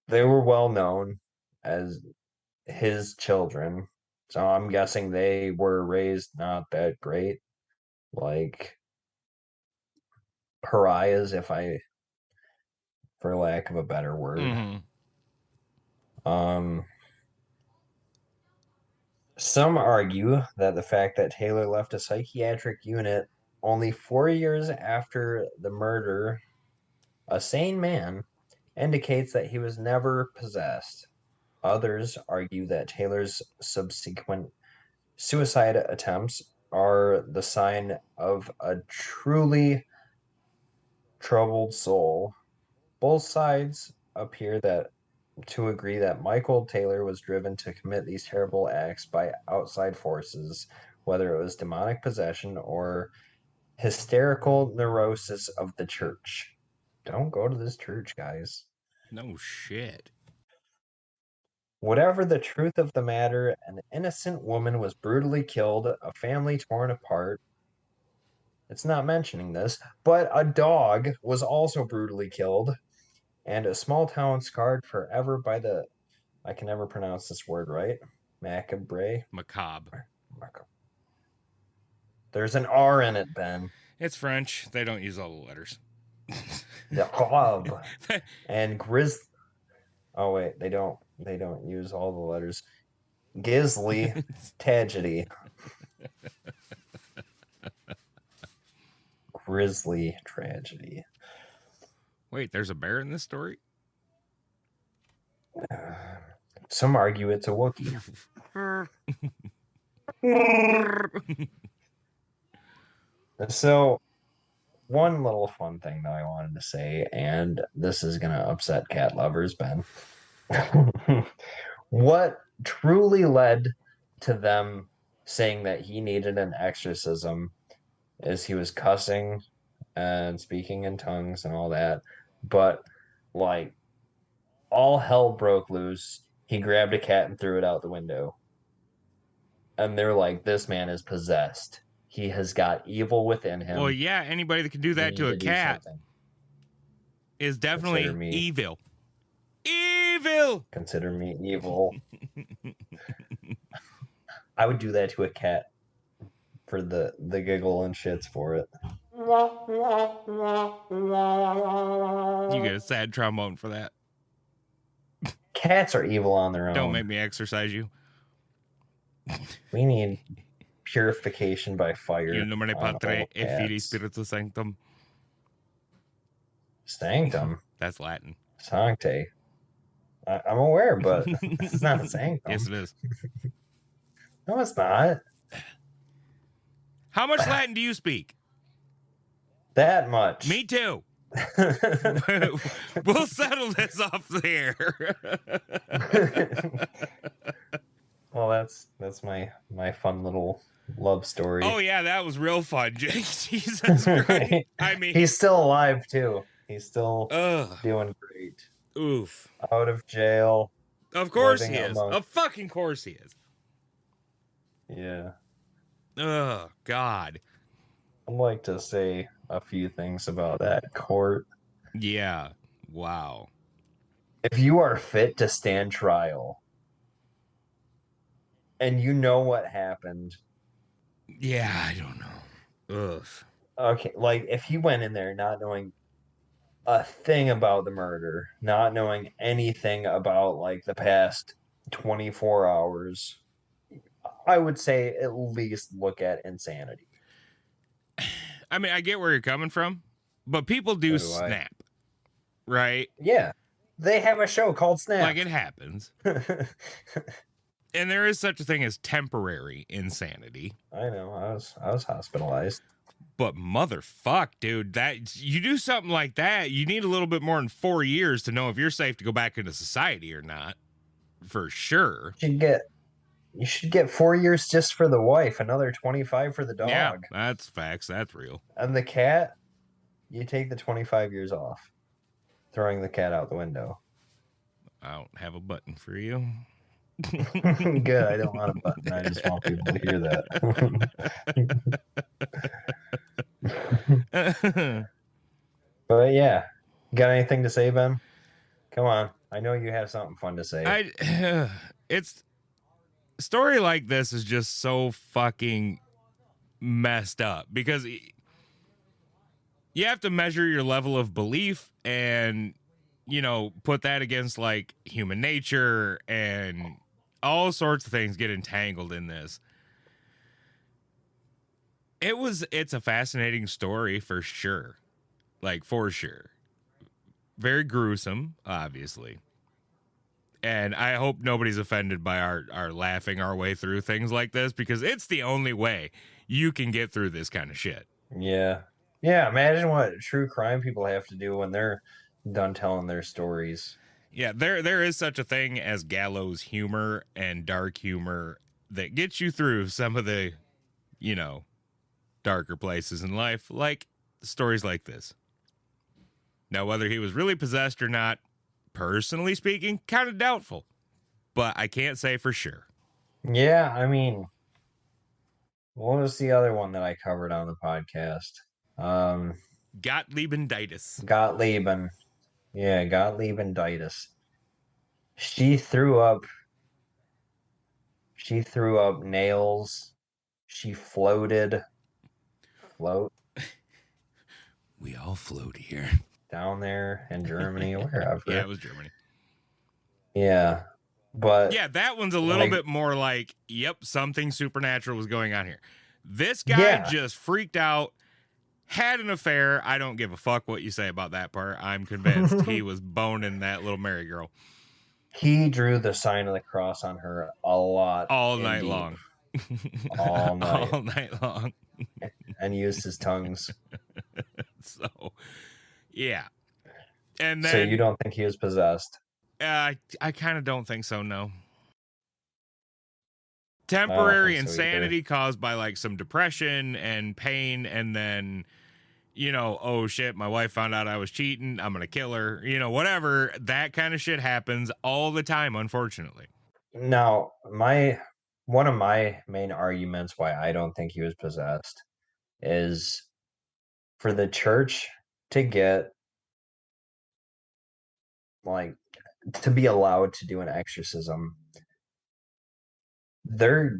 Speaker 1: they were well known as his children, so I'm guessing they were raised not that great, like pariahs, for lack of a better word.
Speaker 2: Mm-hmm.
Speaker 1: Some argue that the fact that Taylor left a psychiatric unit only 4 years after the murder, a sane man, indicates that he was never possessed. Others argue that Taylor's subsequent suicide attempts are the sign of a truly troubled soul. Both sides appear to agree that Michael Taylor was driven to commit these terrible acts by outside forces, whether it was demonic possession or hysterical neurosis of the church. Don't go to this church, guys.
Speaker 2: No shit.
Speaker 1: Whatever the truth of the matter, an innocent woman was brutally killed, a family torn apart. It's not mentioning this, but a dog was also brutally killed, and a small town scarred forever by the, I can never pronounce this word right, macabre. There's an R in it, Ben.
Speaker 2: It's French. They don't use all the letters.
Speaker 1: The club and Oh wait, they don't use all the letters. Grisly tragedy. Grisly tragedy.
Speaker 2: Wait, there's a bear in this story?
Speaker 1: Some argue it's a Wookiee. So, one little fun thing that I wanted to say, and this is gonna upset cat lovers, Ben. What truly led to them saying that he needed an exorcism is he was cussing and speaking in tongues and all that, but like all hell broke loose. He grabbed a cat and threw it out the window. And they're like, this man is possessed. He has got evil within him.
Speaker 2: Well, yeah, anybody that can do
Speaker 1: We
Speaker 2: that
Speaker 1: need
Speaker 2: to a
Speaker 1: do
Speaker 2: cat
Speaker 1: something.
Speaker 2: is definitely
Speaker 1: Consider me.
Speaker 2: evil. Evil!
Speaker 1: Consider me evil. I would do that to a cat for the giggle and shits for it.
Speaker 2: You get a sad trombone for that.
Speaker 1: Cats are evil on their own.
Speaker 2: Don't make me exercise you.
Speaker 1: We need purification by fire.
Speaker 2: In nomine
Speaker 1: on
Speaker 2: Patre
Speaker 1: all
Speaker 2: et Filii
Speaker 1: cats.
Speaker 2: Spiritus Sanctum.
Speaker 1: Sanctum.
Speaker 2: That's Latin.
Speaker 1: Sancte. I'm aware, but it's not a sanctum.
Speaker 2: Yes, it is.
Speaker 1: No, it's not.
Speaker 2: How much Latin do you speak?
Speaker 1: That much.
Speaker 2: Me too. We'll settle this off there.
Speaker 1: Well, that's my fun little love story.
Speaker 2: Oh yeah, that was real fun, Jake. Jesus Christ. I mean,
Speaker 1: he's still alive too. He's still
Speaker 2: ugh,
Speaker 1: doing great.
Speaker 2: oof.
Speaker 1: Out of jail.
Speaker 2: Of course he
Speaker 1: living
Speaker 2: is.
Speaker 1: among-
Speaker 2: Of fucking course he is.
Speaker 1: Yeah.
Speaker 2: Oh God.
Speaker 1: I'd like to say a few things about that court.
Speaker 2: Yeah. Wow.
Speaker 1: If you are fit to stand trial and you know what happened,
Speaker 2: Yeah, I don't know. Ugh.
Speaker 1: okay, like if he went in there not knowing a thing about the murder, not knowing anything about like the past 24 hours, I would say at least look at insanity.
Speaker 2: I mean, I get where you're coming from, but people do
Speaker 1: So do I.
Speaker 2: snap, right?
Speaker 1: Yeah. They have a show called Snap.
Speaker 2: Like it happens. And there is such a thing as temporary insanity.
Speaker 1: I know. I was hospitalized.
Speaker 2: But motherfuck, dude, that you do something like that, you need a little bit more than 4 years to know if you're safe to go back into society or not. For sure.
Speaker 1: You should get 4 years just for the wife, another 25 for the dog.
Speaker 2: Yeah, that's facts. That's real.
Speaker 1: And the cat, you take the 25 years off. Throwing the cat out the window.
Speaker 2: I don't have a button for you.
Speaker 1: Good, I don't want a button. I just want people to hear that. But yeah. Got anything to say, Ben? Come on. I know you have something fun to say.
Speaker 2: It's a story like this is just so fucking messed up because you have to measure your level of belief and, you know, put that against like human nature and all sorts of things get entangled in this. It's a fascinating story for sure. Like, for sure. Very gruesome, obviously. And I hope nobody's offended by our laughing our way through things like this because it's the only way you can get through this kind of shit.
Speaker 1: Yeah. Yeah, imagine what true crime people have to do when they're done telling their stories.
Speaker 2: Yeah, there is such a thing as gallows humor and dark humor that gets you through some of the, you know, darker places in life, like stories like this. Now, whether he was really possessed or not, personally speaking, kind of doubtful. But I can't say for sure.
Speaker 1: Yeah, I mean, what was the other one that I covered on the podcast?
Speaker 2: Gottliebenitis.
Speaker 1: Gottlieben. Yeah, Gottliebenitis. She threw up nails. She float
Speaker 2: We all float here.
Speaker 1: down there in Germany or wherever.
Speaker 2: Yeah, it was Germany.
Speaker 1: Yeah. But
Speaker 2: Yeah, that one's a little bit more like, yep, something supernatural was going on here. This guy just freaked out, had an affair. I don't give a fuck what you say about that part. I'm convinced he was boning that little Mary girl.
Speaker 1: He drew the sign of the cross on her a lot.
Speaker 2: All night
Speaker 1: indeed.
Speaker 2: long.
Speaker 1: All night.
Speaker 2: All night long.
Speaker 1: and used his tongues.
Speaker 2: So, yeah. And
Speaker 1: So you
Speaker 2: then
Speaker 1: don't think he was possessed?
Speaker 2: I kind of don't think so, no.
Speaker 1: I don't
Speaker 2: Temporary
Speaker 1: think so either.
Speaker 2: insanity caused by like some depression and pain, and then, you know, oh shit, my wife found out I was cheating, I'm gonna kill her, you know, whatever. That kind of shit happens all the time, unfortunately.
Speaker 1: Now, one of my main arguments why I don't think he was possessed is for the church to get like to be allowed to do an exorcism. The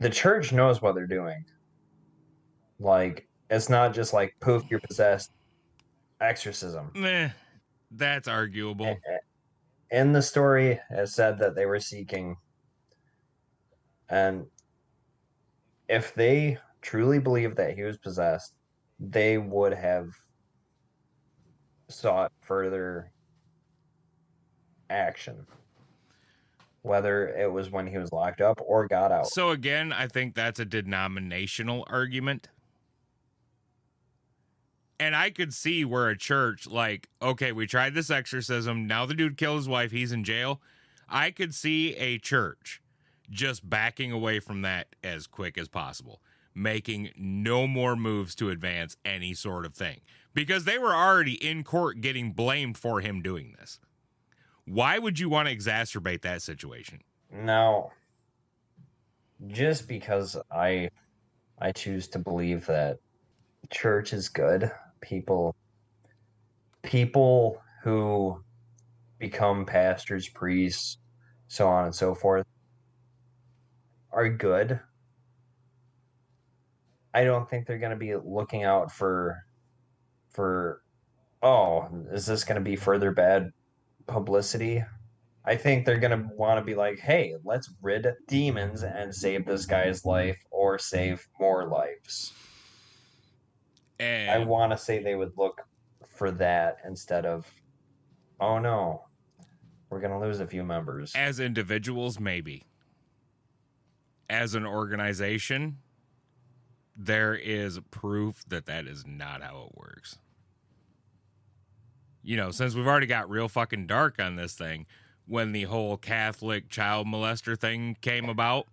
Speaker 1: church knows what they're doing. Like, it's not just like poof, you're possessed, exorcism.
Speaker 2: Meh, that's arguable.
Speaker 1: In the story, it said that they were seeking, and if they truly believed that he was possessed, they would have sought further action, whether it was when he was locked up or got out.
Speaker 2: So again, I think that's a denominational argument. And I could see where a church, like, okay, we tried this exorcism. Now the dude killed his wife. He's in jail. I could see a church just backing away from that as quick as possible, making no more moves to advance any sort of thing, because they were already in court getting blamed for him doing this. Why would you want to exacerbate that situation?
Speaker 1: Now, just because I choose to believe that church is good, people who become pastors, priests, so on and so forth, are good. I don't think they're going to be looking out for oh, is this going to be further bad publicity? I think they're going to want to be like, hey, let's rid demons and save this guy's life or save more lives.
Speaker 2: And
Speaker 1: I want to say they would look for that instead of, oh no, we're going to lose a few members.
Speaker 2: as individuals, maybe. As an organization, there is proof that that is not how it works. You know, since we've already got real fucking dark on this thing, when the whole Catholic child molester thing came about,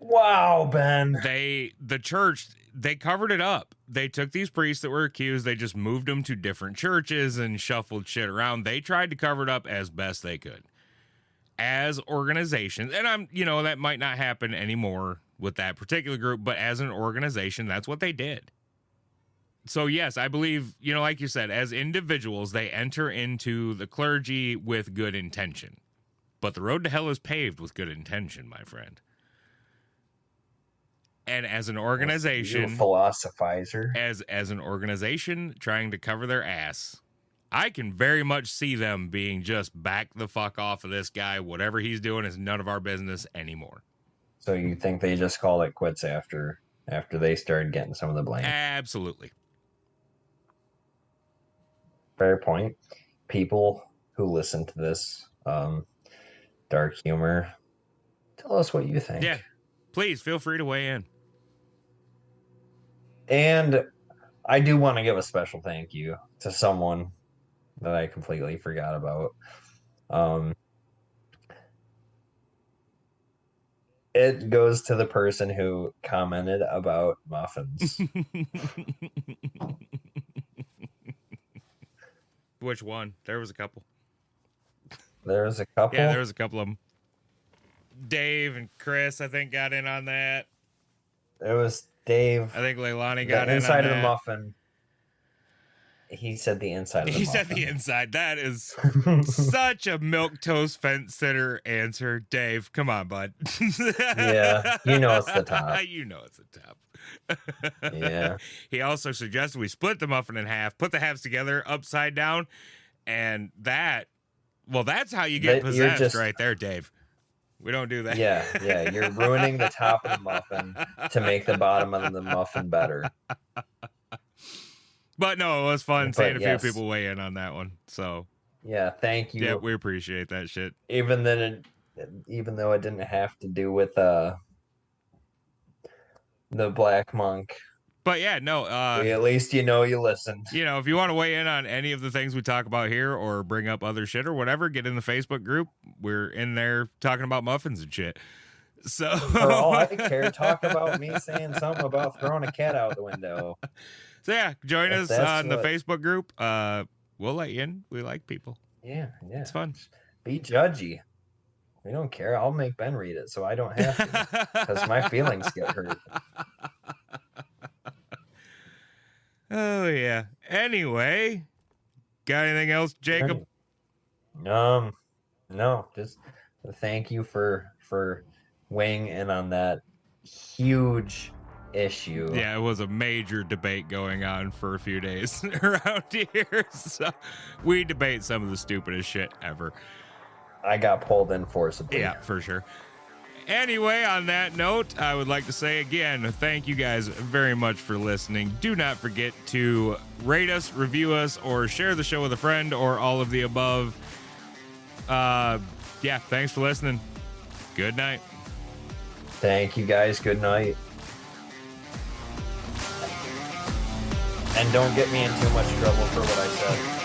Speaker 1: Wow, Ben.
Speaker 2: the church, they covered it up. They took these priests that were accused, they just moved them to different churches and shuffled shit around. They tried to cover it up as best they could. As organizations, and that might not happen anymore with that particular group, but as an organization, that's what they did. So yes, I believe, like you said, as individuals, they enter into the clergy with good intention. But the road to hell is paved with good intention, my friend. And as an organization,
Speaker 1: You philosophizer.
Speaker 2: as an organization trying to cover their ass, I can very much see them being just back the fuck off of this guy. Whatever he's doing is none of our business anymore.
Speaker 1: So you think they just called it quits after they started getting some of the blame?
Speaker 2: Absolutely.
Speaker 1: Fair point. People who listen to this dark humor, tell us what you think.
Speaker 2: Yeah. Please feel free to weigh in.
Speaker 1: And I do want to give a special thank you to someone that I completely forgot about. It goes to the person who commented about muffins.
Speaker 2: Which one? There was a couple.
Speaker 1: There was a couple?
Speaker 2: Yeah, there was a couple of them. Dave and Chris, I think, got in on that.
Speaker 1: It was Dave.
Speaker 2: I think Leilani
Speaker 1: The
Speaker 2: got in on
Speaker 1: inside of
Speaker 2: that.
Speaker 1: the muffin. He said the inside of the
Speaker 2: He
Speaker 1: muffin.
Speaker 2: said the inside. That is such a milquetoast fence sitter answer. Dave, come on, bud.
Speaker 1: Yeah, you know it's the top.
Speaker 2: You know it's the top.
Speaker 1: Yeah.
Speaker 2: He also suggested we split the muffin in half, put the halves together upside down, and that's how you get possessed right there, Dave. We don't do that.
Speaker 1: Yeah, you're ruining the top of the muffin to make the bottom of the muffin better.
Speaker 2: But no, it was fun
Speaker 1: But
Speaker 2: seeing a
Speaker 1: yes.
Speaker 2: few people weigh in on that one. So
Speaker 1: Yeah, thank you.
Speaker 2: yeah, we appreciate that shit.
Speaker 1: Even though it didn't have to do with The Black Monk.
Speaker 2: But yeah, no,
Speaker 1: At least you know you listened.
Speaker 2: you know, if you want to weigh in on any of the things we talk about here or bring up other shit or whatever, get in the Facebook group. We're in there talking about muffins and shit. So
Speaker 1: For all I care, talk about me saying something about throwing a cat out the window.
Speaker 2: So yeah, join
Speaker 1: If
Speaker 2: us
Speaker 1: that's
Speaker 2: on the
Speaker 1: what-
Speaker 2: Facebook group. We'll let you in. We like people.
Speaker 1: Yeah.
Speaker 2: It's fun.
Speaker 1: Be judgy. We don't care. I'll make Ben read it so I don't have to. Because my feelings get hurt.
Speaker 2: Oh yeah. Anyway, got anything else, Jacob?
Speaker 1: No, just thank you for weighing in on that huge issue.
Speaker 2: Yeah, it was a major debate going on for a few days around here. So we debate some of the stupidest shit ever.
Speaker 1: I got pulled in forcibly.
Speaker 2: Yeah, for sure. Anyway, on that note, I would like to say again, thank you guys very much for listening. Do not forget to rate us, review us, or share the show with a friend, or all of the above. Yeah, thanks for listening. Good night.
Speaker 1: Thank you guys. Good night. And don't get me in too much trouble for what I said.